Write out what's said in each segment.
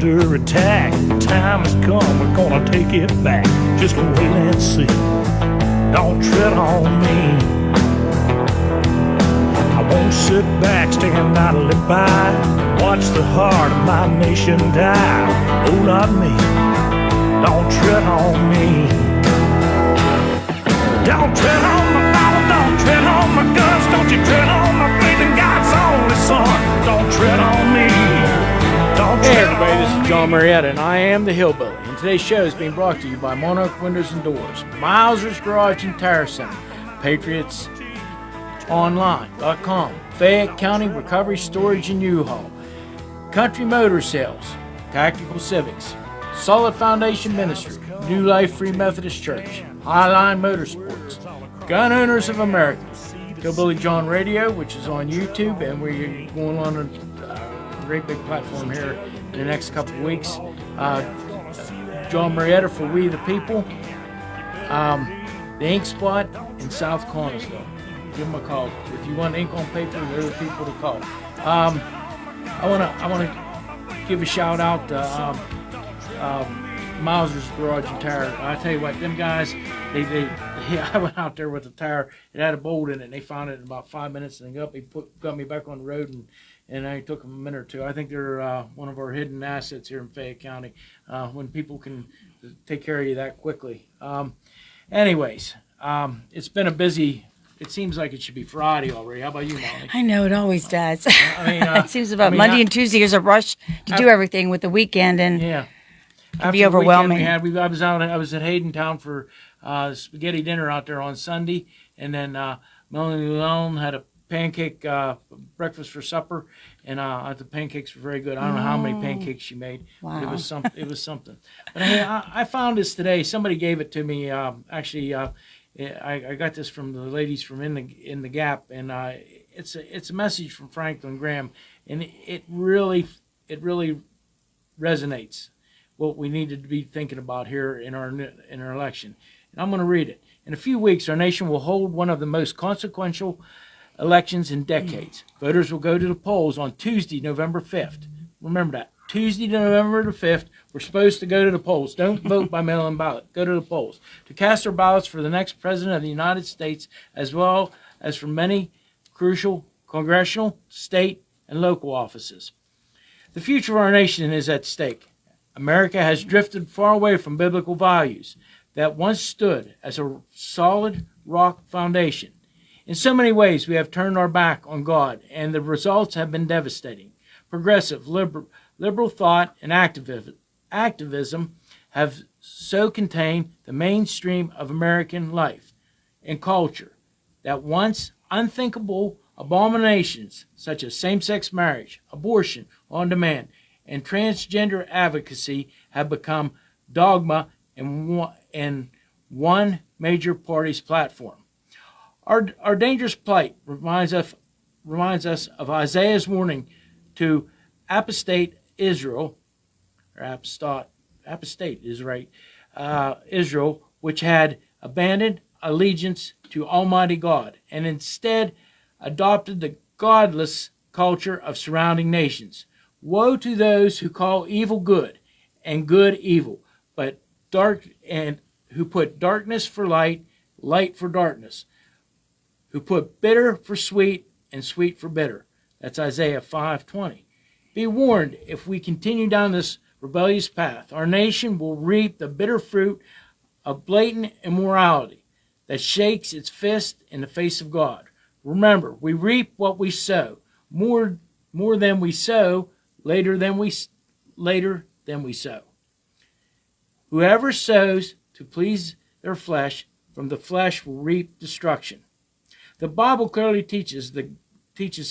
under attack. Time has come, we're gonna take it back. Just wait and see. Don't tread on me. I won't sit back, stand idly by, watch the heart of my nation die. Oh, not me. Don't tread on me. Don't tread on my Bible, don't tread on my guns. Don't you tread on my faith in God's only Son. Don't tread on me. Don't tread. Hey everybody, this is John Marietta, and I am the Hillbilly. And today's show is being brought to you by Monarch Windows and Doors, Miser's Garage and Tire Center, PatriotsOnline.com, Fayette County Recovery Storage and U-Haul, Country Motor Sales, Tactical Civics, Solid Foundation Ministry, New Life Free Methodist Church, Highline Motorsports, Gun Owners of America, Hillbilly Jon Radio, which is on YouTube, and we're going on a great big platform here in the next couple of weeks. John Marietta for We the People, the Ink Spot in South Connersville. Give them a call if you want ink on paper. They're the people to call. I want to give a shout out to Miser's Garage and Tire. I tell you what, them guys, I went out there with the tire. It had a bolt in it, and they found it in about 5 minutes, and they got me back on the road, and I took them a minute or two. I think they're one of our hidden assets here in Fayette County, when people can take care of you that quickly. Anyways, it's been a busy. It seems like it should be Friday already. How about you, Molly? I know, it always does. I mean, it seems about Monday and Tuesday is a rush to do everything with the weekend, and yeah. it can be overwhelming. I was at Haydentown for spaghetti dinner out there on Sunday, and then Melanie had a pancake breakfast for supper, and the pancakes were very good. I don't know how many pancakes she made. Wow. But it was something. But hey, I found this today. Somebody gave it to me. Actually, I got this from the ladies from in the Gap, and it's a message from Franklin Graham, and it really resonates what we needed to be thinking about here in our election. And I'm going to read it. In a few weeks, our nation will hold one of the most consequential elections in decades. Voters will go to the polls on Tuesday, November 5th. Remember that. Tuesday, November the 5th, we're supposed to go to the polls. Don't vote by mail-in ballot. Go to the polls to cast our ballots for the next president of the United States, as well as for many crucial congressional, state, and local offices. The future of our nation is at stake. America has drifted far away from biblical values that once stood as a solid rock foundation. In so many ways, we have turned our back on God, and the results have been devastating. Progressive, liberal thought and activism have so contained the mainstream of American life and culture that once unthinkable abominations such as same-sex marriage, abortion on demand, and transgender advocacy have become dogma in one major party's platform. Our dangerous plight reminds us of Isaiah's warning to apostate Israel, or apostate is right, Israel, which had abandoned allegiance to Almighty God and instead adopted the godless culture of surrounding nations. Woe to those who call evil good and good evil, but who put darkness for light, light for darkness, who put bitter for sweet and sweet for bitter. That's Isaiah 5:20. Be warned, if we continue down this rebellious path, our nation will reap the bitter fruit of blatant immorality that shakes its fist in the face of God. Remember, we reap what we sow. More than we sow, later than we sow. Whoever sows to please their flesh, from the flesh will reap destruction. The Bible clearly teaches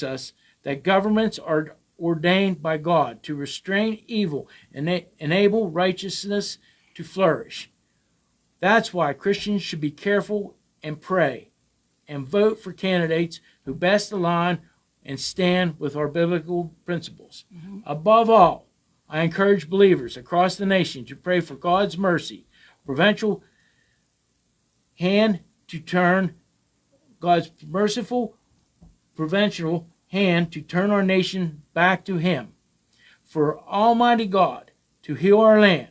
us that governments are ordained by God to restrain evil and enable righteousness to flourish. That's why Christians should be careful and pray and vote for candidates who best align and stand with our biblical principles. Mm-hmm. Above all, I encourage believers across the nation to pray for God's mercy, providential hand to turn God's merciful, providential hand to turn our nation back to Him. For Almighty God to heal our land.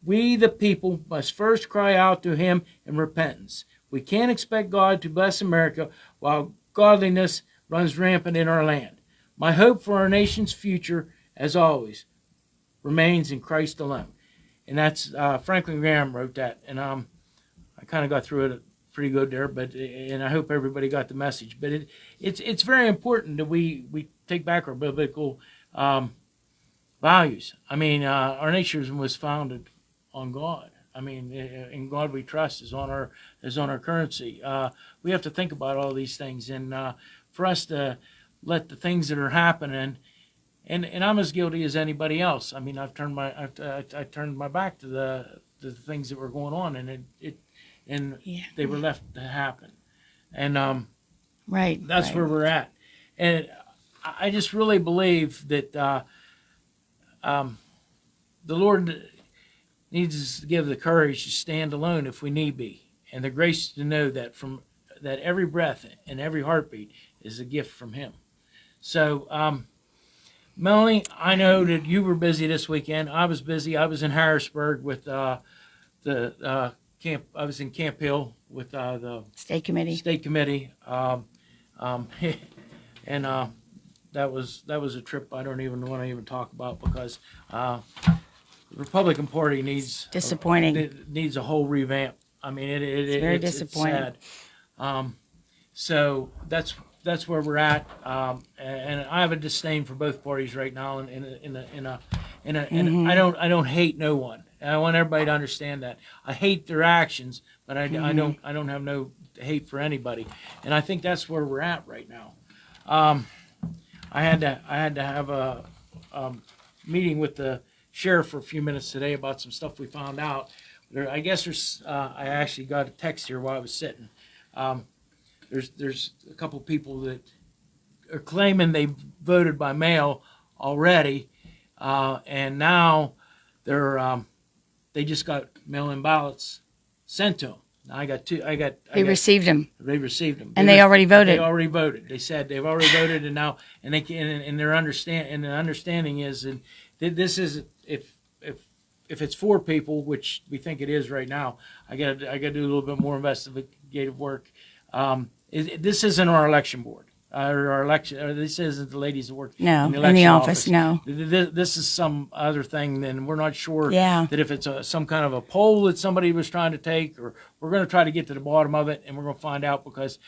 We the people must first cry out to him in repentance. We can't expect God to bless America while godliness runs rampant in our land. My hope for our nation's future, as always, remains in Christ alone. And that's Franklin Graham wrote that, and I kind of got through it pretty good there, and I hope everybody got the message. But it's very important that we take back our biblical values. I mean, our nation was founded on God. I mean, in God we trust is on our currency. We have to think about all these things, and for us to let the things that are happening, and I'm as guilty as anybody else. I mean, I turned my back to the things that were going on, and they were left to happen, and that's where we're at. And I just really believe that the Lord needs us to give the courage to stand alone if we need be, and the grace to know that every breath and every heartbeat is a gift from Him. So, Melanie, I know that you were busy this weekend. I was busy. I was in Harrisburg with the camp. I was in Camp Hill with the State Committee. And that was a trip I don't even want to even talk about, because the Republican Party needs needs a whole revamp. I mean, it's very disappointing. It's sad. So that's where we're at, and I have a disdain for both parties right now. And I don't hate no one. I want everybody to understand that. I hate their actions, but I don't have no hate for anybody. And I think that's where we're at right now. I had to have a meeting with the sheriff for a few minutes today about some stuff we found out. I actually got a text here while I was sitting. There's a couple people that are claiming they voted by mail already, and now they just got mail-in ballots sent to them. Now They received them, and they already voted. They already voted. They said they've already voted, and now their understanding is that this is if it's 4 people, which we think it is right now. I got to do a little bit more investigative work. This isn't our election board. This isn't the ladies that work in the election office. No, this is some other thing. Then we're not sure that if it's some kind of a poll that somebody was trying to take, or we're going to try to get to the bottom of it, and we're going to find out, because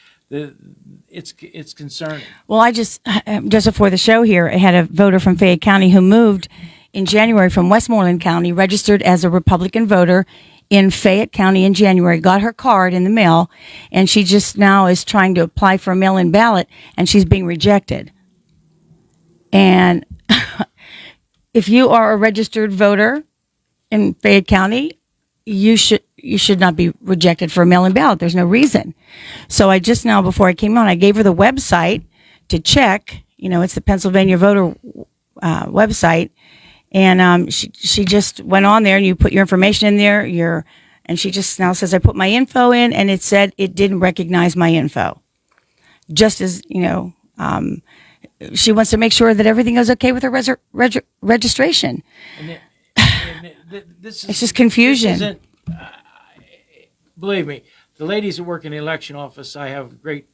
it's concerning. Well, I just before the show here, I had a voter from Fayette County who moved in January from Westmoreland County, registered as a Republican voter in Fayette County in January, got her card in the mail, and she just now is trying to apply for a mail-in ballot, and she's being rejected. And if you are a registered voter in Fayette County, you should not be rejected for a mail-in ballot. There's no reason. So I just now, before I came on, I gave her the website to check. It's the Pennsylvania voter website. And she just went on there, and you put your information in there. And she just now says, I put my info in, and it said it didn't recognize my info. Just as, she wants to make sure that everything goes okay with her registration. It's just confusion. Believe me, the ladies that work in the election office, I have great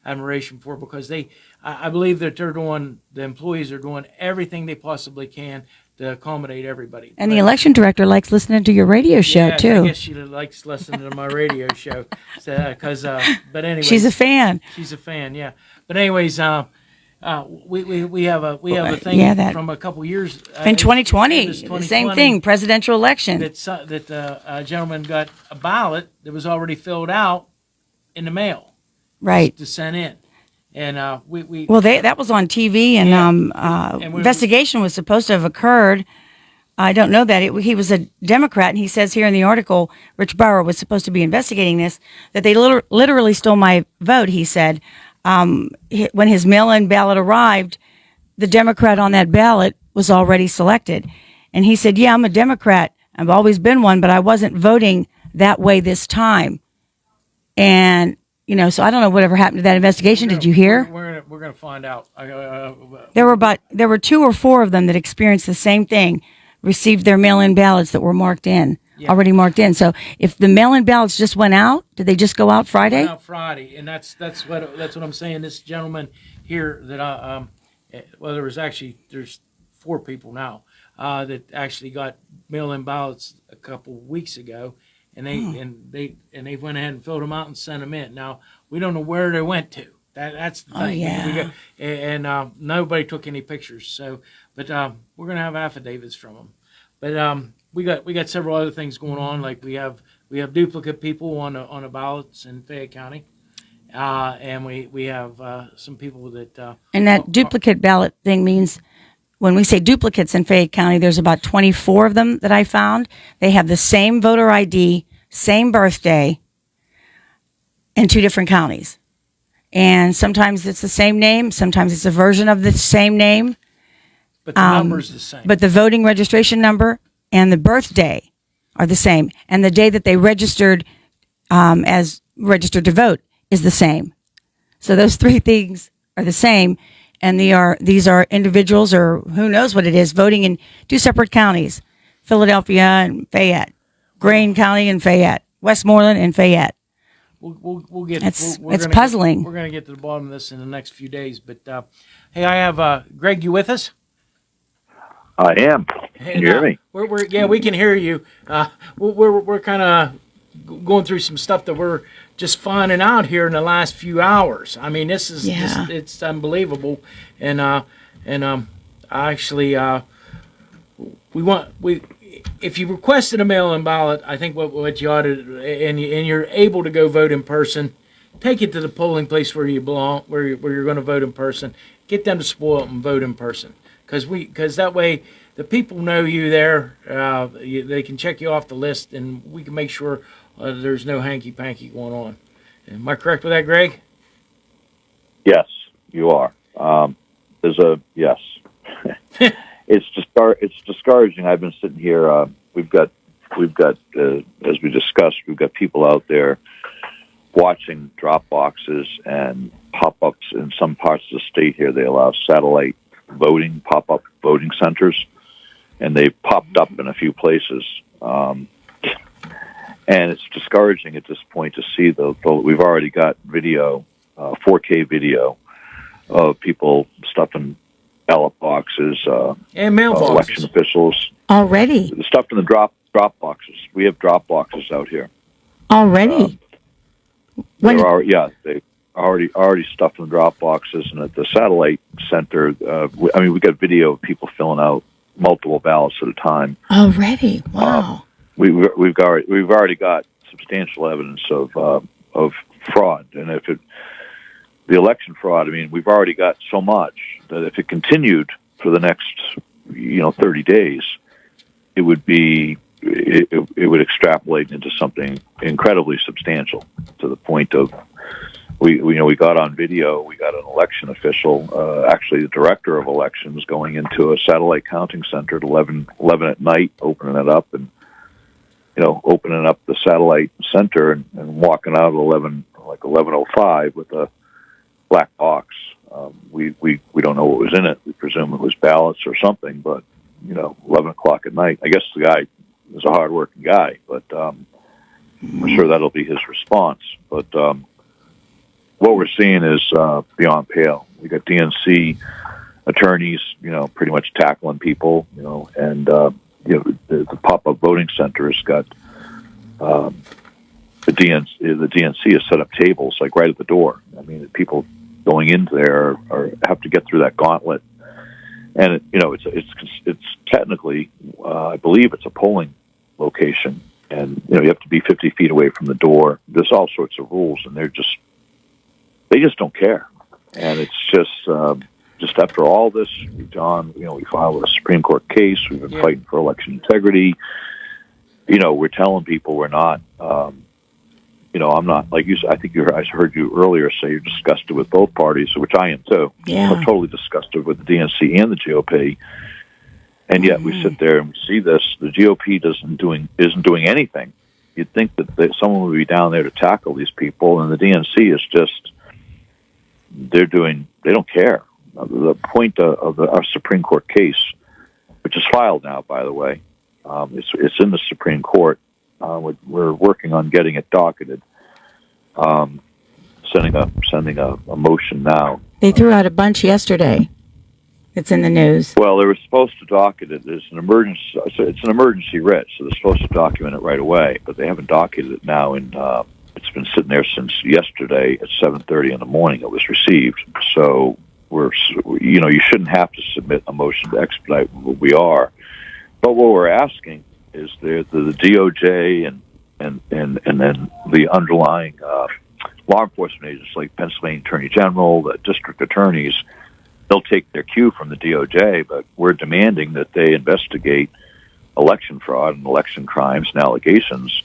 admiration for, because I believe that the employees are doing everything they possibly can to accommodate everybody. And the election director likes listening to your radio show, too. I guess she likes listening to my radio show. But anyway, she's a fan. She's a fan, yeah. But anyways, we have a thing from a couple years in 2020. The same thing, presidential election. That a gentleman got a ballot that was already filled out in the mail, right, to send in. And that was on TV, and investigation was supposed to have occurred. I don't know that he was a Democrat, and he says here in the article, Rich Bauer was supposed to be investigating this, that they literally stole my vote. He said when his mail-in ballot arrived, the Democrat on that ballot was already selected, and he said, "Yeah, I'm a Democrat. I've always been one, but I wasn't voting that way this time." And So I don't know whatever happened to that investigation. Did you hear? We're gonna find out. There were 2 or 4 of them that experienced the same thing, received their mail-in ballots that were already marked in. So if the mail-in ballots just went out, did they just go out Friday? Went out Friday, and that's what I'm saying. This gentleman here that there's 4 people now that actually got mail-in ballots a couple weeks ago, and they went ahead and filled them out and sent them in. Now we don't know where they went to. That's the thing. Oh, yeah. And nobody took any pictures. So, but we're gonna have affidavits from them. But we got several other things going on. Like we have duplicate people on the ballots in Fayette County, and we have some people that. And that duplicate ballot thing means, when we say duplicates in Fayette County, there's about 24 of them that I found. They have the same voter ID, same birthday, in 2 different counties. And sometimes it's the same name, sometimes it's a version of the same name. But the number's the same. But the voting registration number and the birthday are the same. And the day that they registered as registered to vote is the same. So those 3 things are the same. And these are individuals, or who knows what it is, voting in 2 separate counties, Philadelphia and Fayette, Greene County and Fayette, Westmoreland and Fayette. We'll get. It's puzzling. We're going to get to the bottom of this in the next few days. But hey, I have Greg. You with us? I am. Can you hear me? We can hear you. We're kind of going through some stuff that we're just finding out here in the last few hours. I mean, this is it's unbelievable. And actually, if you requested a mail-in ballot, I think what you ought to, and you're able to go vote in person, take it to the polling place where you belong, where you're going to vote in person. Get them to spoil it and vote in person, because that way the people know you there. They can check you off the list, and we can make sure there's no hanky-panky going on. Am I correct with that, Greg? Yes, you are. Yes. It's discouraging. I've been sitting here. We've got as we discussed, we've got people out there watching drop boxes and pop-ups in some parts of the state here. They allow satellite voting, pop-up voting centers, and they popped up in a few places. And it's discouraging at this point to see we've already got video, 4K video of people stuffing ballot boxes, and mailboxes. Election officials Already stuffed in the drop boxes. We have drop boxes out here already. They already stuffed in the drop boxes, and at the satellite center, we got video of people filling out multiple ballots at a time. Already, wow. We've already got substantial evidence of fraud, and the election fraud, we've already got so much that if it continued for the next 30 days, it would extrapolate into something incredibly substantial, to the point of we got on video. We got an election official, actually the director of elections, going into a satellite counting center at 11 at night, opening it up and opening up the satellite center and walking out at 11:05 with a black box. We don't know what was in it. We presume it was ballots or something, but 11 o'clock at night. I guess the guy is a hard-working guy, but I'm sure that'll be his response. But what we're seeing is beyond pale. We got DNC attorneys, pretty much tackling people, and the pop-up voting center has got the DNC has set up tables like right at the door. People going into there have to get through that gauntlet, and it's technically, I believe it's a polling location, and you have to be 50 feet away from the door. There's all sorts of rules, and they just don't care, and it's just after all this, John, we filed a Supreme Court case. We've been fighting for election integrity. We're telling people we're not. I'm not, like you said. I think I heard you earlier say you're disgusted with both parties, which I am too. Yeah. I'm totally disgusted with the DNC and the GOP. And yet we sit there and we see this. The GOP isn't doing anything. you'd think that someone would be down there to tackle these people, and the DNC is just, they don't care. The point of our Supreme Court case, which is filed now, by the way, it's in the Supreme Court. We're working on getting it docketed. Sending a motion now. They threw out a bunch yesterday. It's in the news. Well, they were supposed to docket it. It's an emergency writ, so they're supposed to document it right away, but they haven't docketed it now. It's been sitting there since yesterday at 7:30 in the morning. It was received, so you shouldn't have to submit a motion to expedite. We are, but what we're asking is the DOJ and then the underlying law enforcement agents like Pennsylvania Attorney General, the district attorneys, they'll take their cue from the DOJ, but we're demanding that they investigate election fraud and election crimes and allegations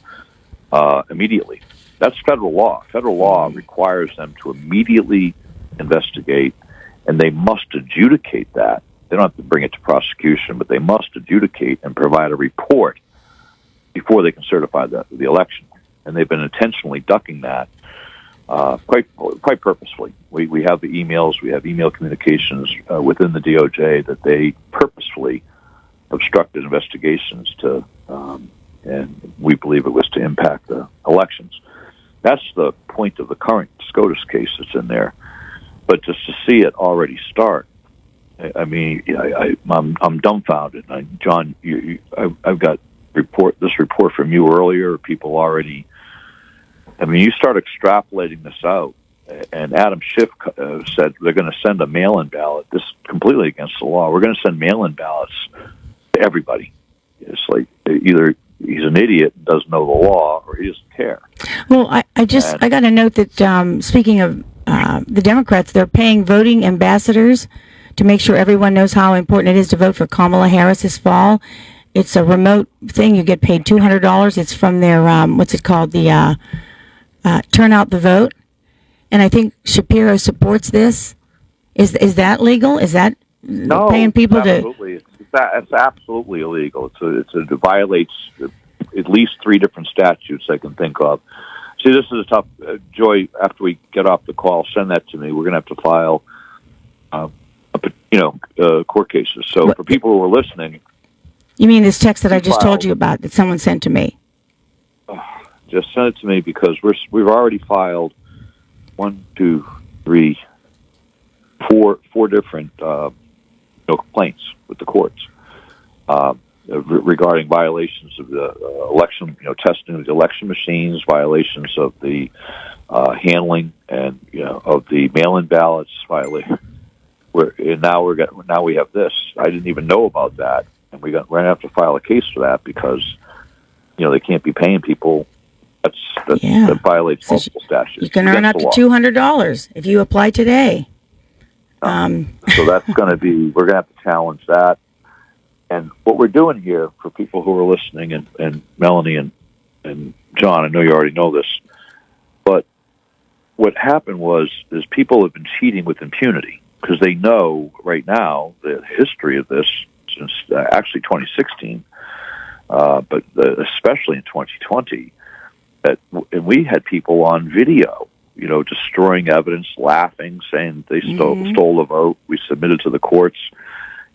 immediately. That's federal law. Federal law requires them to immediately investigate, and they must adjudicate that. They don't have to bring it to prosecution, but they must adjudicate and provide a report before they can certify the election. And they've been intentionally ducking that quite purposefully. We have the emails, we have email communications within the DOJ that they purposefully obstructed investigations and we believe it was to impact the elections. That's the point of the current SCOTUS case that's in there. But just to see it already start, I mean, I'm dumbfounded. John, I've got this report from you earlier. People already. I mean, you start extrapolating this out, and Adam Schiff said they're going to send a mail-in ballot. This is completely against the law. We're going to send mail-in ballots to everybody. It's like either he's an idiot and doesn't know the law, or he doesn't care. Well, I got a note that speaking of the Democrats, they're paying voting ambassadors to make sure everyone knows how important it is to vote for Kamala Harris this fall. It's a remote thing. You get paid $200. It's from their what's it called, the Turn Out the Vote. And I think Shapiro supports this. Is that legal? Is that paying people absolutely. It's absolutely illegal. It violates at least 3 different statutes I can think of. See, this is a tough. Joy, after we get off the call, send that to me. We're going to have to file, court cases. So for people who are listening, you mean this text that I just told you about that someone sent to me? Just send it to me because we've already filed 1, 2, 3, 4 different complaints with the courts regarding violations of the election, testing of the election machines, violations of the handling and of the mail-in ballots. Now we have this. I didn't even know about that, and we're going to have to file a case for that because they can't be paying people. That violates multiple statutes. You can earn up to $200 if you apply today. So that's going to be, we're going to have to challenge that. And what we're doing here for people who are listening, and Melanie and John, I know you already know this, but what happened is people have been cheating with impunity because they know right now the history of this since actually 2016, but especially in 2020, and we had people on video, destroying evidence, laughing, saying they stole the vote. We submitted to the courts.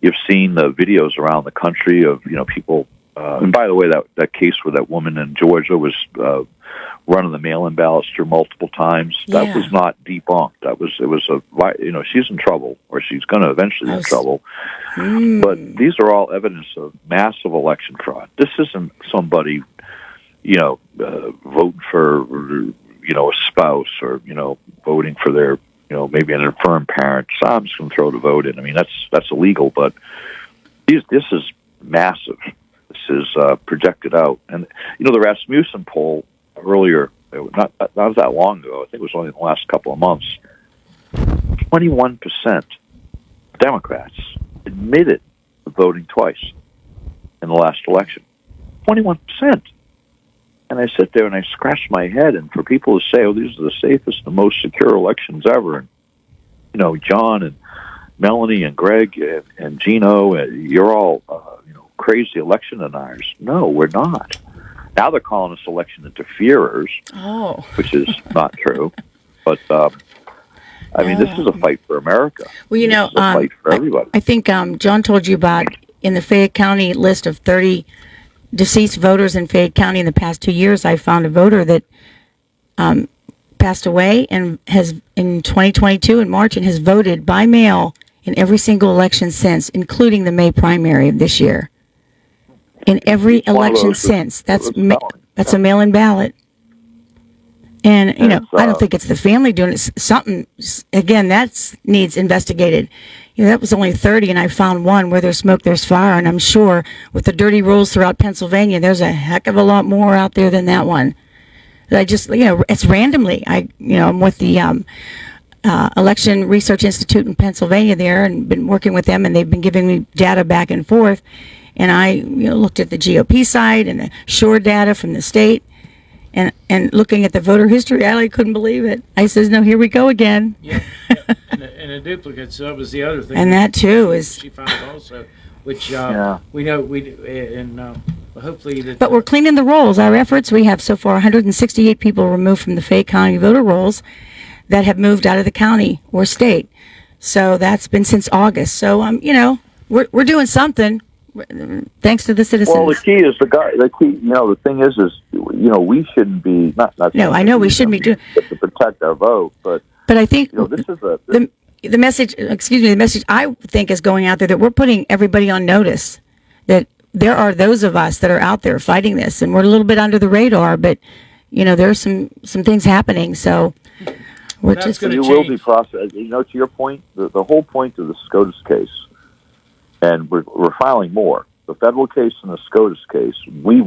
You've seen the videos around the country of people. And by the way, that case where that woman in Georgia was running the mail-in ballots through multiple times, that was not debunked. She's in trouble, or she's going to eventually be in trouble. But these are all evidence of massive election fraud. This isn't somebody voting for, a spouse or, voting for their, maybe an infirm parent. So I'm just going to throw the vote in. I mean, that's illegal, but this is massive. This is projected out. And, the Rasmussen poll earlier, not that long ago, I think it was only in the last couple of months, 21% Democrats admitted to voting twice in the last election. 21%. And I sit there and I scratch my head. And for people to say, these are the safest and most secure elections ever, and, John and Melanie and Greg and Gino, you're all, crazy election deniers. No, we're not. Now they're calling us election interferers, which is not true. But I mean, this is a fight for America. Well, this is a fight for everybody. I think John told you about in the Fayette County list of 30 deceased voters in Fayette County in the past 2 years. I found a voter that passed away and has in 2022 in March and has voted by mail in every single election since, including the May primary of this year. In every election since, that's a mail-in ballot. And you know, I don't think it's the family doing it. Something again that needs investigated. You know, that was only 30, and I found one where there's smoke, there's fire, and I'm sure with the dirty rules throughout Pennsylvania, there's a heck of a lot more out there than that one. I just, you know, it's randomly. I'm with the Election Research Institute in Pennsylvania there, and been working with them, and they've been giving me data back and forth. And I, looked at the GOP side and the SURE data from the state, and looking at the voter history, I couldn't believe it. I says, "No, here we go again." Yeah. And a duplicate. So that was the other thing. And that too is she found also, which we know hopefully that. But we're cleaning the rolls. Our efforts. We have so far 168 people removed from the Fayette County voter rolls that have moved out of the county or state. So that's been since August. So we're doing something. Thanks to the citizens. Well, the key is the thing is we shouldn't be not. No, I know we shouldn't be doing to protect our vote, but I think this is the message. Excuse me, the message I think is going out there that we're putting everybody on notice that there are those of us that are out there fighting this, and we're a little bit under the radar, but there's some things happening. So we're That's just going you to will be processed. To your point, the whole point of the SCOTUS case. And we're filing more. The federal case and the SCOTUS case, we're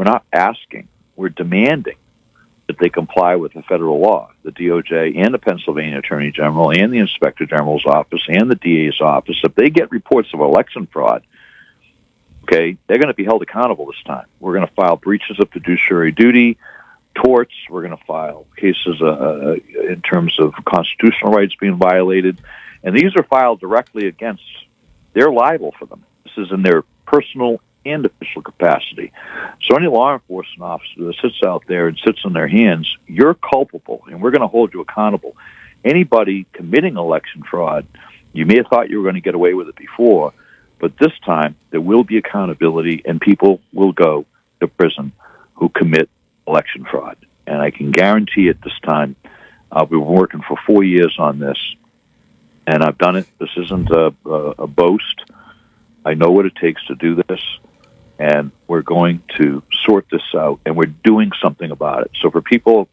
not asking, we're demanding that they comply with the federal law. The DOJ and the Pennsylvania Attorney General and the Inspector General's office and the DA's office, if they get reports of election fraud, okay, they're going to be held accountable this time. We're going to file breaches of fiduciary duty, torts. We're going to file cases in terms of constitutional rights being violated, and these are filed directly against. They're liable for them. This is in their personal and official capacity. So any law enforcement officer that sits out there and sits on their hands, you're culpable, and we're going to hold you accountable. Anybody committing election fraud, you may have thought you were going to get away with it before, but this time there will be accountability, and people will go to prison who commit election fraud. And I can guarantee it this time. We've been working for 4 years on this, and I've done it. This isn't a boast. I know what it takes to do this, and we're going to sort this out, and we're doing something about it. So for people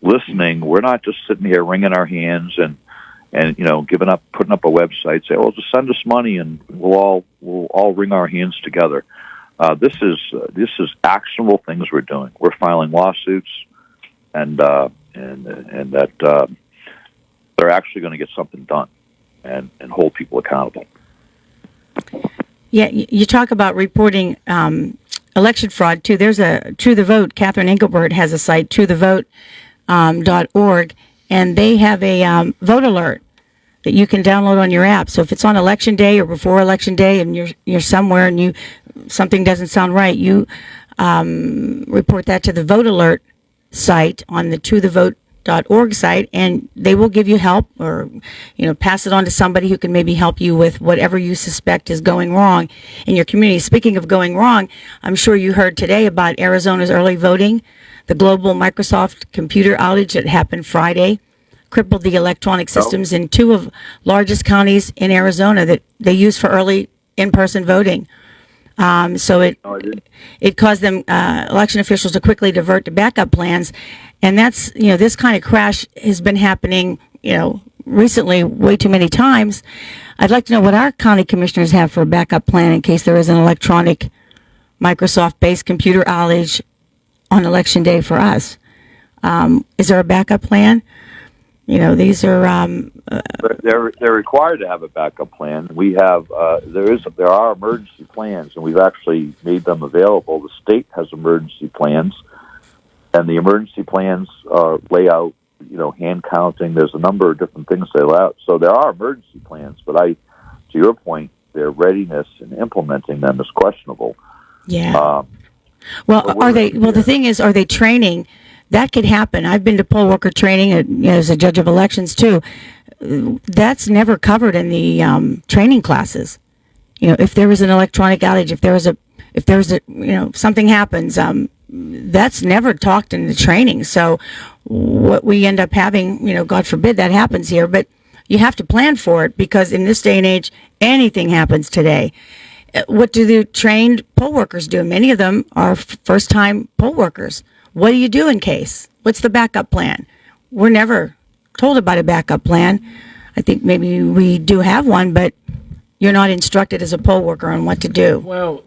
listening, we're not just sitting here wringing our hands and putting up a website, say, "Well, just send us money, and we'll all wring our hands together." This is actionable things we're doing. We're filing lawsuits, and that they're actually going to get something done and hold people accountable. Yeah, you talk about reporting election fraud too. There's a True the Vote. Catherine Engelbert has a site, truethevote.org, and they have a vote alert that you can download on your app. So if it's on election day or before election day, and you're somewhere and something doesn't sound right, you report that to the vote alert site on the truethevote.org site, and they will give you help, or pass it on to somebody who can maybe help you with whatever you suspect is going wrong in your community. Speaking of going wrong, I'm sure you heard today about Arizona's early voting, the global Microsoft computer outage that happened Friday. Crippled the electronic systems in two of largest counties in Arizona that they use for early in-person voting. So it caused them election officials to quickly divert to backup plans, and that's this kind of crash has been happening recently way too many times. I'd like to know what our county commissioners have for a backup plan in case there is an electronic Microsoft-based computer outage on election day for us. Is there a backup plan? These are they're required to have a backup plan. We have there are emergency plans, and we've actually made them available. The state has emergency plans, and the emergency plans lay out hand counting. There's a number of different things they lay out. So there are emergency plans, but to your point, their readiness in implementing them is questionable. Yeah. Well, are they? Well, the thing is, are they training? That could happen. I've been to poll worker training as a judge of elections too. That's never covered in the training classes. If there was an electronic outage, if there was a, something happens, that's never talked in the training. So what we end up having, God forbid that happens here, but you have to plan for it, because in this day and age, anything happens today. What do the trained poll workers do? Many of them are first-time poll workers. What do you do in case? What's the backup plan? We're never told about a backup plan. I think maybe we do have one, but you're not instructed as a poll worker on what to do. Well,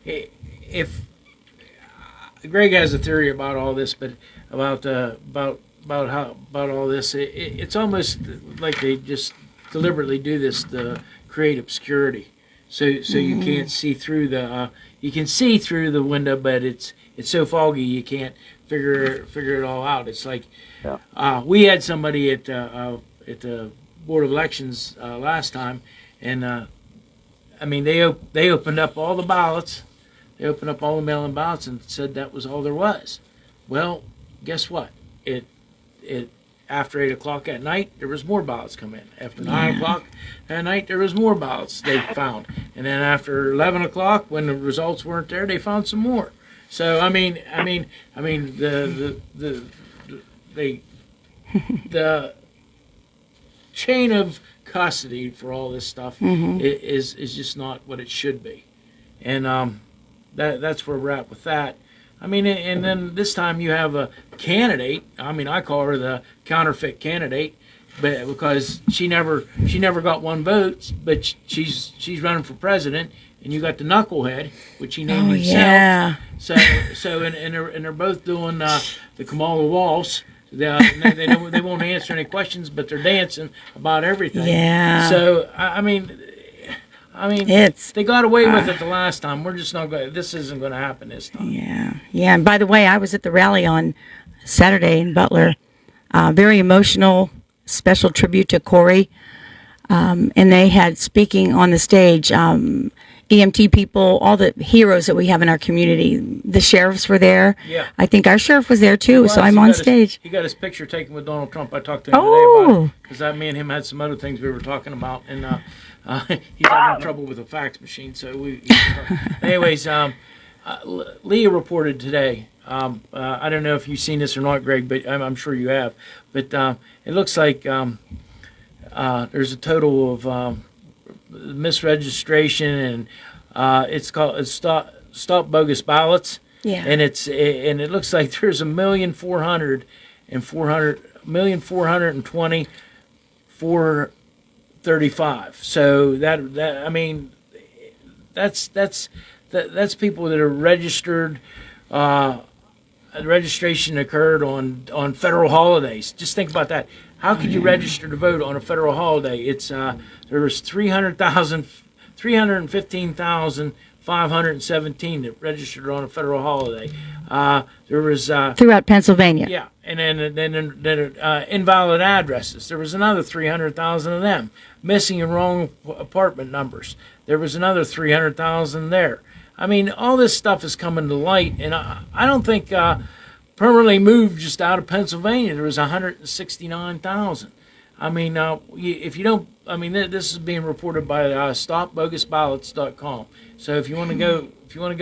if Greg has a theory about all this, but about all this, it's almost like they just deliberately do this to create obscurity, so you can't see through the you can see through the window, but it's so foggy you can't figure it all out. It's like we had somebody at the Board of Elections last time, and I mean they opened up all the ballots, they opened up all the mail-in ballots and said that was all there was. Well, guess what? It after 8 o'clock at night, there was more ballots come in. After 9 o'clock at night, there was more ballots they found. And then after 11 o'clock, when the results weren't there, they found some more. So I mean, the chain of custody for all this stuff is just not what it should be, and that's where we're at with that. I mean, and then this time you have a candidate. I mean, I call her the counterfeit candidate, but because she never got one vote, but she's running for president, and you got the knucklehead, which he named himself. Yeah. So and they're both doing the Kamala waltz. They won't answer any questions, but they're dancing about everything. Yeah. So I mean, they got away with it the last time. We're just not going. This isn't going to happen this time. Yeah. And by the way, I was at the rally on Saturday in Butler. Very emotional, special tribute to Corey, and they had speaking on the stage. EMT people, all the heroes that we have in our community. The sheriffs were there. Yeah. I think our sheriff was there too, so I'm on stage. He got his picture taken with Donald Trump. I talked to him today about it, because me and him had some other things we were talking about, and he's having trouble with a fax machine. So anyways, Leah reported today. I don't know if you've seen this or not, Greg, but I'm sure you have. But it looks like there's a total of misregistration, and it's called Stop Bogus Ballots. Yeah. And it looks like there's 1,420,435. So that I mean, that's people that are registered. Registration occurred on federal holidays. Just think about that. How could you register to vote on a federal holiday? It's there was 315,517 that registered on a federal holiday. There was Throughout Pennsylvania. yeah, and then invalid addresses. There was another 300,000 of them. Missing and wrong apartment numbers. There was another 300,000 there. I mean, all this stuff is coming to light, and I don't think permanently moved just out of Pennsylvania. There was 169,000. I mean, if you don't, I mean, this is being reported by StopBogusBallots.com. So if you want to go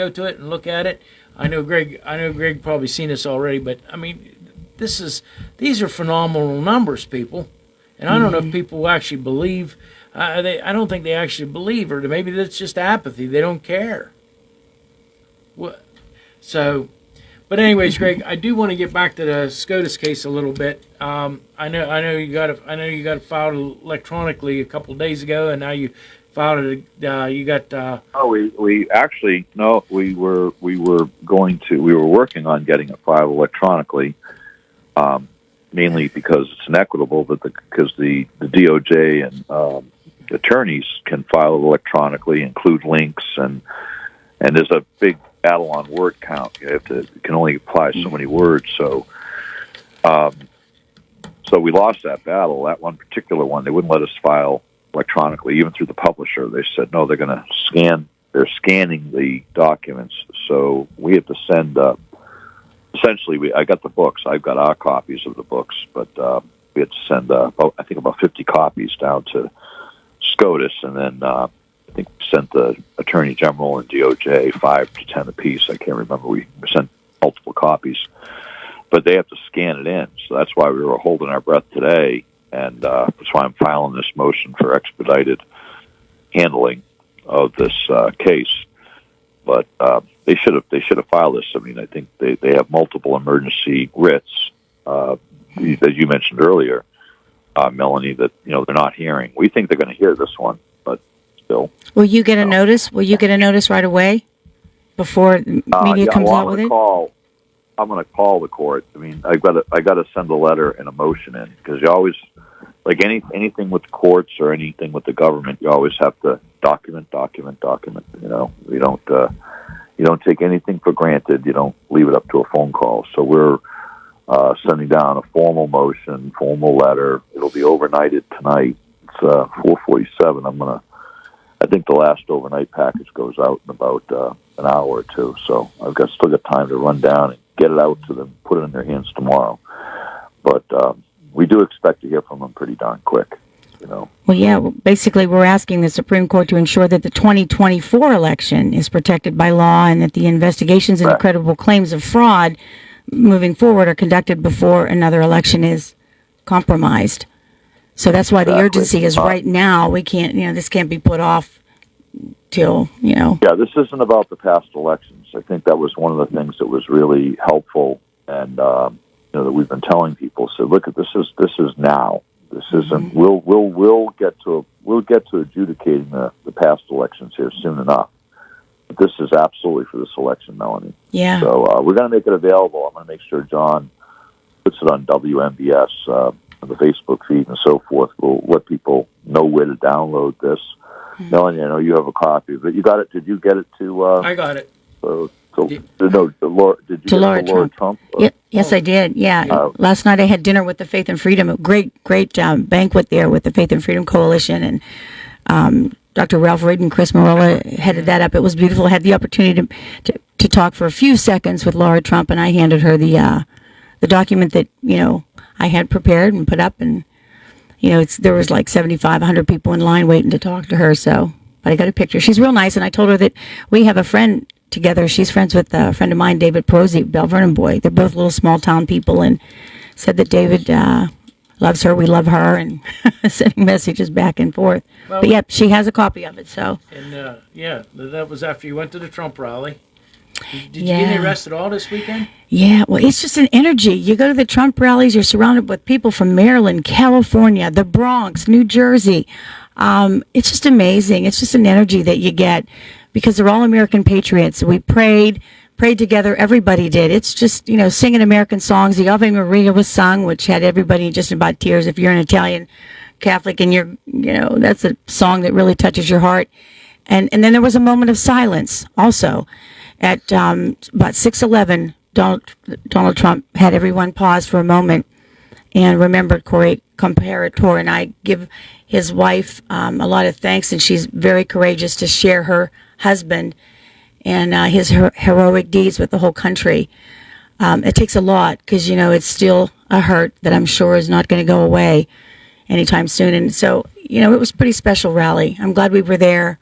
to it and look at it, I know Greg probably seen this already, but I mean, these are phenomenal numbers, people, and I don't know if people actually believe. I don't think they actually believe, or maybe that's just apathy. They don't care. So, but anyways, Greg, I do want to get back to the SCOTUS case a little bit. I know you got it filed electronically a couple of days ago, and now you filed it. You got. We actually no. We were working on getting it filed electronically, mainly because it's inequitable, but because the DOJ and attorneys can file it electronically, include links, and there's a big battle on word count. You can only apply so many words. So we lost that battle. That one particular one, they wouldn't let us file electronically, even through the publisher. They said, no, they're going to scan. They're scanning the documents. So we have to send, essentially, I got the books. I've got our copies of the books, but we had to send, I think, about 50 copies down to SCOTUS, and then I think we sent the Attorney General and DOJ 5 to 10 apiece. I can't remember. We sent multiple copies. But they have to scan it in. So that's why we were holding our breath today, and that's why I'm filing this motion for expedited handling of this case. But they should have filed this. I mean, I think they have multiple emergency writs, as you mentioned earlier, Melanie, that they're not hearing. We think they're going to hear this one, but still. Will you get a notice? Will you get a notice right away before media comes out with it? I'm going to call the court. I mean, I got to send a letter and a motion in, because you always, like anything with the courts or anything with the government, you always have to document. You don't take anything for granted. You don't leave it up to a phone call. So we're sending down a formal motion, formal letter. It'll be overnighted tonight. It's 4:47. I think the last overnight package goes out in about an hour or two. So I've still got time to run down and get it out to them, put it in their hands tomorrow. But we do expect to hear from them pretty darn quick. Well, yeah. Basically, we're asking the Supreme Court to ensure that the 2024 election is protected by law, and that the investigations and credible claims of fraud moving forward are conducted before another election is compromised. So that's why the urgency is right now. We can't, this can't be put off till, Yeah, this isn't about the past elections. I think that was one of the things that was really helpful, and that we've been telling people. So look, this is now. This isn't. We'll get to adjudicating the past elections here soon enough. But this is absolutely for this election, Melanie. Yeah. So we're going to make it available. I'm going to make sure John puts it on WMBS, the Facebook feed, and so forth. We'll let people know where to download this. Melanie, I know you have a copy, but you got it. Did you get it to? I got it. Did you get it to Laura Trump? Yes, I did. Yeah. Last night I had dinner with the Faith and Freedom, a great banquet there with the Faith and Freedom Coalition, and Dr. Ralph Reed and Chris Marola headed that up. It was beautiful. I had the opportunity to talk for a few seconds with Laura Trump, and I handed her the document that I had prepared and put up, and there was like 75, 100 people in line waiting to talk to her. So, but I got a picture. She's real nice, and I told her that we have a friend together. She's friends with a friend of mine, David Prosy, Bell Vernon boy. They're both little small town people, and said that David loves her. We love her, and sending messages back and forth. Well, but yeah, she has a copy of it. So, and that was after you went to the Trump rally. Did you get any rest at all this weekend? Yeah, well, it's just an energy. You go to the Trump rallies, you're surrounded with people from Maryland, California, the Bronx, New Jersey. It's just amazing. It's just an energy that you get because they're all American patriots. We prayed together. Everybody did. It's just, singing American songs. The Ave Maria was sung, which had everybody just about tears. If you're an Italian Catholic and you're, that's a song that really touches your heart. And then there was a moment of silence also. At about 6:11, Donald Trump had everyone pause for a moment and remembered Corey Comparator. And I give his wife a lot of thanks, and she's very courageous to share her husband and his heroic deeds with the whole country. It takes a lot because, it's still a hurt that I'm sure is not going to go away anytime soon. And so, it was a pretty special rally. I'm glad we were there.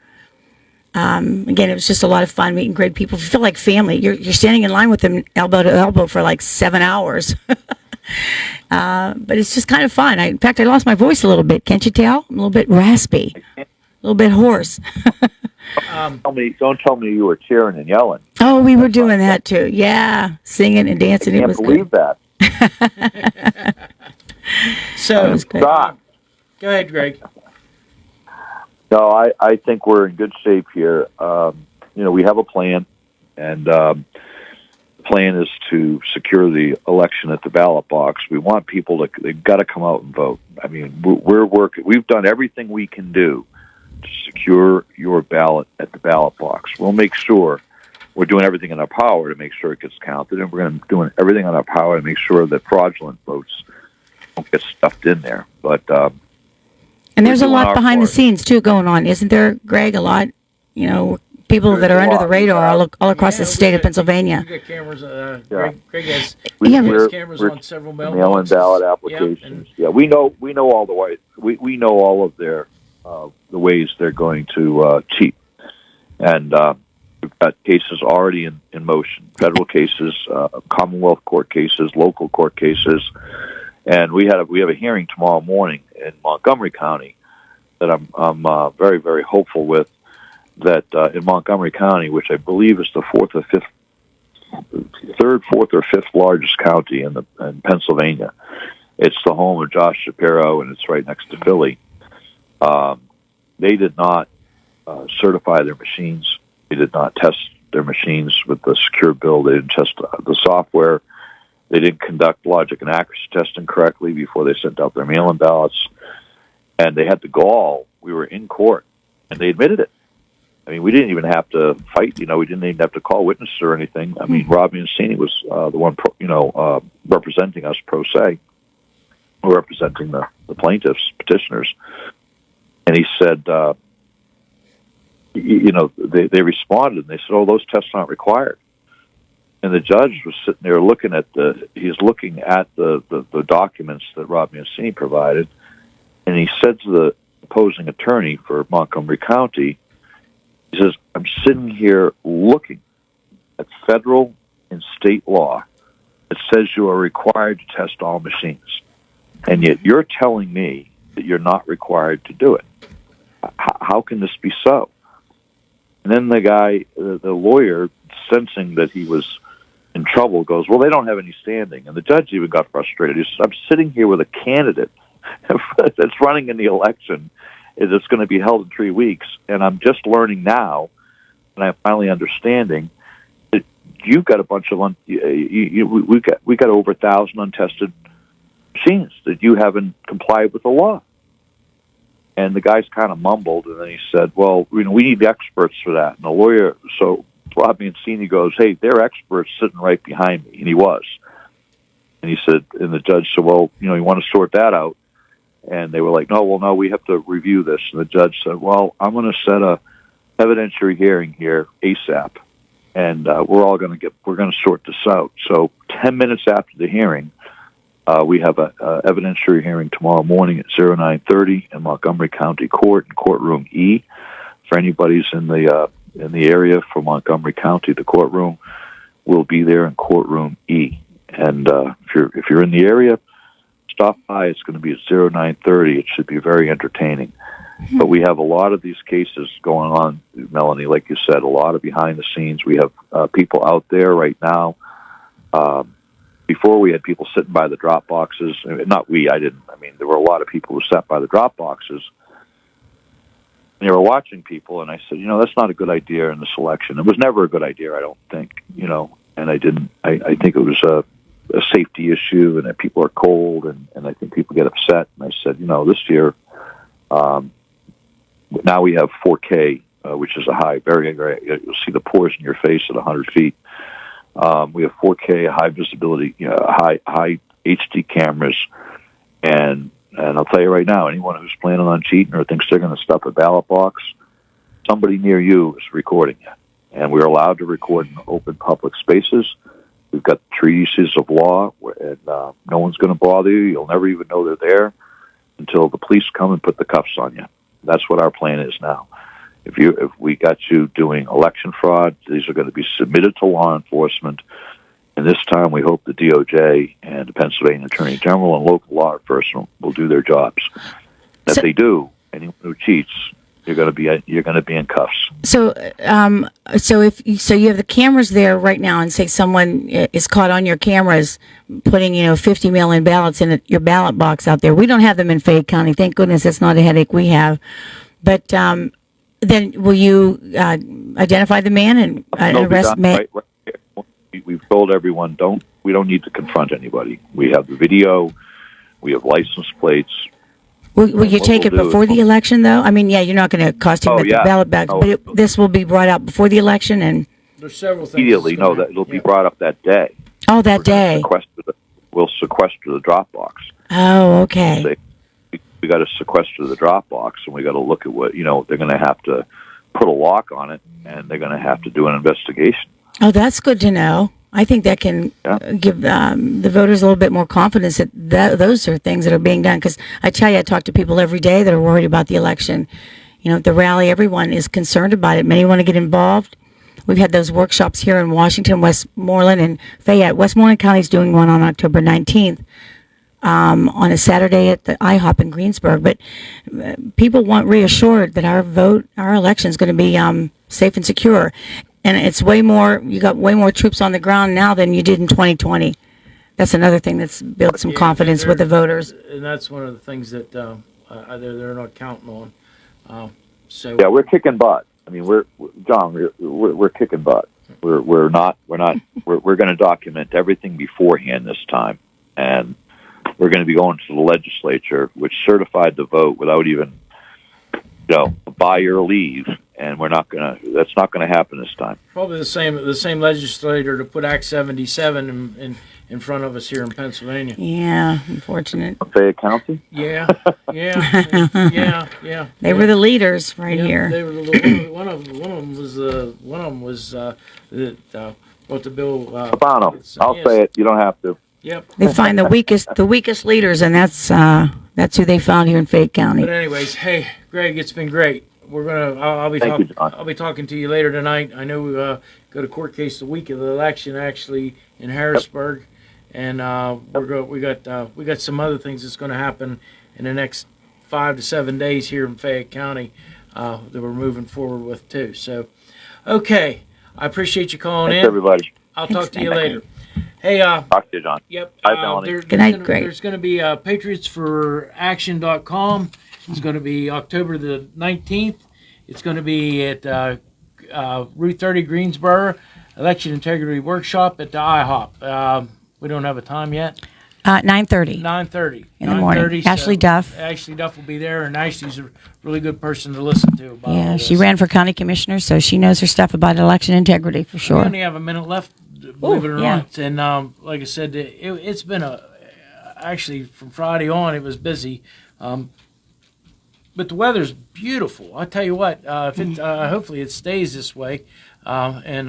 Again, it was just a lot of fun meeting great people. You feel like family. You're standing in line with them elbow to elbow for like 7 hours. But it's just kind of fun. In fact, I lost my voice a little bit. Can't you tell? I'm a little bit raspy, a little bit hoarse. Don't tell me you were cheering and yelling. Oh, we were doing that too. Yeah, singing and dancing. I can't believe that. So, Don, go ahead, Greg. No, I think we're in good shape here. We have a plan, and the plan is to secure the election at the ballot box. We want people they've got to come out and vote. I mean, we're working. We've done everything we can do to secure your ballot at the ballot box. We'll make sure we're doing everything in our power to make sure it gets counted, and we're going to do everything in our power to make sure that fraudulent votes don't get stuffed in there. But And there's a doing lot our behind the part. scenes too going on, isn't there, Greg? A lot, people There's that are a under lot. the radar all across the Yeah, state of Pennsylvania. We got cameras. Yeah. Greg has, Yeah, has cameras on several mailing mailboxes. ballot Yep, applications. Yeah, we know all the ways. We know all of their the ways they're going to cheat, and we've got cases already in motion. Federal cases, Commonwealth court cases, local court cases, and we have a hearing tomorrow morning in Montgomery County that I'm very, very hopeful with. That in Montgomery County, which I believe is the fourth or fifth largest county in Pennsylvania. It's the home of Josh Shapiro, and it's right next to Philly. They did not certify their machines. They did not test their machines with the secure build. They didn't test the software. They didn't conduct logic and accuracy testing correctly before they sent out their mail-in ballots. And they had the gall. We were in court, and they admitted it. I mean, we didn't even have to fight. We didn't even have to call witnesses or anything. I mean, Rob Mancini was the one, representing us pro se, representing the plaintiffs, petitioners. And he said, they responded and they said, "Oh, those tests aren't required." And the judge was sitting there looking at the documents that Rob Mancini provided, and he said to the opposing attorney for Montgomery County, he says, "I'm sitting here looking at federal and state law that says you are required to test all machines, and yet you're telling me that you're not required to do it. How can this be so?" And then the guy, the lawyer, sensing that he was in trouble, goes, "Well, they don't have any standing." And the judge even got frustrated. He says, "I'm sitting here with a candidate that's running in the election that's going to be held in 3 weeks, and I'm just learning now, and I'm finally understanding that you've got a bunch of we got over 1,000 untested machines that you haven't complied with the law." And the guy's kind of mumbled, and then he said, "Well, we need the experts for that." And the lawyer, so Rob Mancini goes, "Hey, they're experts sitting right behind me," and he was. And he said, and the judge said, "Well, you want to sort that out?" And they were like, "No, we have to review this." And the judge said, "Well, I'm going to set a evidentiary hearing here ASAP, and we're going to sort this out." So 10 minutes after the hearing, we have a evidentiary hearing tomorrow morning at 09:30 in Montgomery County Court in courtroom E. For anybody who's in the area for Montgomery County, the courtroom will be there in courtroom E. And if you're in the area, stop by. It's going to be at 09:30. It should be very entertaining. But we have a lot of these cases going on, Melanie, like you said, a lot of behind the scenes. We have people out there right now. Before we had people sitting by the drop boxes. Not we, I didn't. I mean, there were a lot of people who sat by the drop boxes. And they were watching people, and I said, that's not a good idea in this election. It was never a good idea, I don't think, and I didn't. I think it was a safety issue, and that people are cold, and I think people get upset. And I said, this year, now we have 4K, which is a high, very, very, you'll see the pores in your face at 100 feet. We have 4K, high visibility, high HD cameras, and I'll tell you right now, anyone who's planning on cheating or thinks they're going to stuff a ballot box, somebody near you is recording you. And we're allowed to record in open public spaces. We've got treatises of law, and no one's going to bother you. You'll never even know they're there until the police come and put the cuffs on you. That's what our plan is now. If we got you doing election fraud, these are going to be submitted to law enforcement. And this time we hope the DOJ and the Pennsylvania Attorney General and local law enforcement will do their jobs. If they do, anyone who cheats, you're going to be in cuffs. So you have the cameras there right now, and say someone is caught on your cameras putting 50 mail-in ballots in your ballot box out there. We don't have them in Fayette County. Thank goodness that's not a headache we have. But then will you identify the man and arrest man? Right here. We've told everyone we don't need to confront anybody. We have the video. We have license plates. Will you take it before the election, though? I mean, you're not going to cost him the ballot box, but this will be brought out before the election, and there's several things. Immediately, that it'll be brought up that day. Oh, that day. We'll sequester the drop box. Oh, okay. We we got to sequester the drop box, and we got to look at what they're going to have to put a lock on it, and they're going to have to do an investigation. Oh, that's good to know. I think that can give the voters a little bit more confidence that those are things that are being done. Because I tell you, I talk to people every day that are worried about the election. At the rally, everyone is concerned about it. Many want to get involved. We've had those workshops here in Washington, Westmoreland, and Fayette. Westmoreland County is doing one on October 19th on a Saturday at the IHOP in Greensburg. But people want reassured that our election is going to be safe and secure. And it's you got way more troops on the ground now than you did in 2020. That's another thing that's built some confidence with the voters. And that's one of the things that they're not counting on. Yeah, we're kicking butt. I mean, we're kicking butt. We're going to document everything beforehand this time, and we're going to be going to the legislature, which certified the vote without even buy your leave, and that's not going to happen this time. Probably the same legislator to put Act 77 in front of us here in Pennsylvania. Yeah, unfortunate. Fayette County? Yeah. They were the leaders here. They were one of them was what the bill. Albano. I'll say it. You don't have to. Yep. They find the weakest leaders, and that's who they found here in Fayette County. But anyways, hey, Greg, it's been great. I'll be talking to you later tonight. I know we got a court case the week of the election, actually in Harrisburg, and we got some other things that's going to happen in the next 5 to 7 days here in Fayette County that we're moving forward with too. So, okay, I appreciate you calling in. Thanks, everybody. I'll talk to you later. Hey, talk to you, John. Yep. Bye, Melanie. Good night, Greg. There's going to be patriotsforaction.com. It's going to be October the 19th. It's going to be at Route 30 Greensboro, Election Integrity Workshop at the IHOP. We don't have a time yet. 9:30. 9:30. In the morning. Ashley Duff. Ashley Duff will be there, and Ashley's a really good person to listen to about all this. She ran for county commissioner, so she knows her stuff about election integrity for sure. We only have a minute left, believe it or not. And like I said, it's been actually from Friday on, it was busy. But the weather's beautiful. I tell you what, hopefully it stays this way. And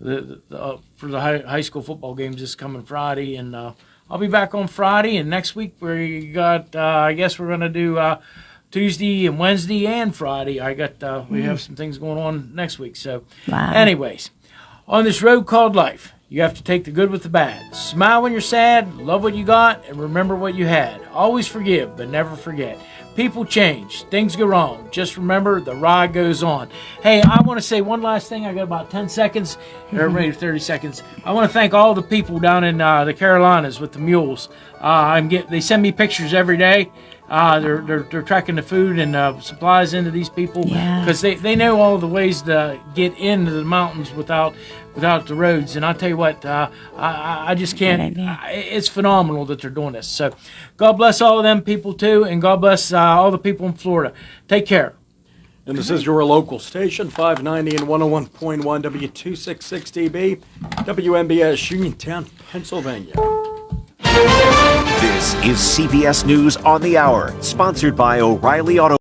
for the high school football games this coming Friday, and I'll be back on Friday. And next week we got, I guess we're going to do Tuesday and Wednesday and Friday. We have some things going on next week. So, anyways, on this road called life, you have to take the good with the bad. Smile when you're sad, love what you got, and remember what you had. Always forgive, but never forget. People change. Things go wrong. Just remember, the ride goes on. Hey, I want to say one last thing. I got about 10 seconds, or maybe 30 seconds. I want to thank all the people down in the Carolinas with the mules. They send me pictures every day. They're tracking the food and supplies into these people because they know all the ways to get into the mountains without the roads. And I'll tell you what, I just can't. It's phenomenal that they're doing this. So God bless all of them people too, and God bless all the people in Florida. Take care. And this is your local station, 590 and 101.1 W266DB, WMBS, Uniontown, Pennsylvania. This is CBS News on the Hour, sponsored by O'Reilly Auto.